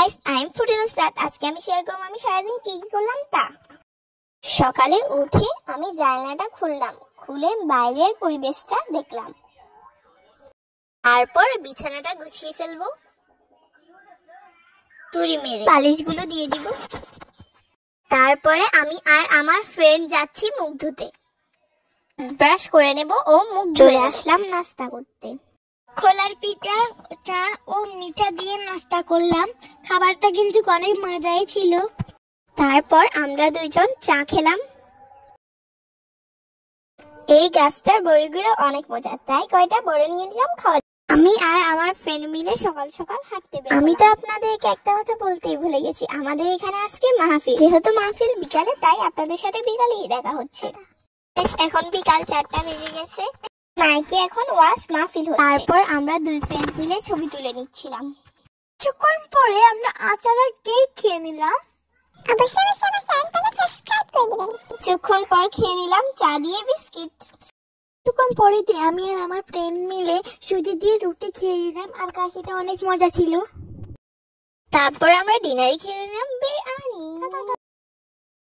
Guys, I am foodie Nusrat. আজকে আমি share করব আমি সারাদিন কি কি করলাম তা। সকালে উঠে আমি জানালাটা খুললাম, খুলে বাইরের পরিবেশটা দেখলাম। তারপর বিছানাটা গুছিয়ে ফেলবো, তুড়ি মেরে বালিশগুলো দিয়ে দিব। তারপরে আমি আর আমার ফ্রেন্ড যাচ্ছি মুখ ধুতে, ব্রাশ করে নেব ও মুখ ধুয়ে আসলাম নাস্তা করতে। খোলার পিঠা ও মিঠা দিয়ে নাস্তা করলাম। খাবারটা কিন্তু অনেক মজাই ছিল। তারপর আমরা দুইজন চা খেলাম। এই গাছটার বড়িগুলো অনেক মজা, তাই কয়টা বড়ি নিয়ে নিলাম খাওয়া। আমি আর আমার ফ্রেন্ড মিলে সকাল সকাল হাঁটতে বের। আমি তো আপনাদেরকে একটা কথা বলতেই ভুলে গেছি, আমাদের এখানে আজকে মাহফিল। যেহেতু মাহফিল বিকালে, তাই আপনাদের সাথে বিকালেই দেখা হচ্ছে। এখন বিকাল 4টা বেজে গেছে, মাইকে এখন ওয়াজ মাহফিল হচ্ছে। তারপর আমরা দুই ফ্রেন্ড মিলে ছবি তুলে নিচ্ছিলাম। কিছুক্ষণ পরে আমরা আচার আর কেক খেয়ে নিলাম। অবশ্যই আমার চ্যানেলটাকে সাবস্ক্রাইব করে দিবেন। কিছুক্ষণ পর খেয়ে নিলাম চা দিয়ে বিস্কিট। কিছুক্ষণ পরে আমি আর আমার ফ্রেন্ড মিলে সুজি দিয়ে রুটি খেয়ে নিলাম, আর কাশিটা অনেক মজা ছিল। তারপর আমরা ডিনারে খেয়ে নিলাম বিরিয়ানি।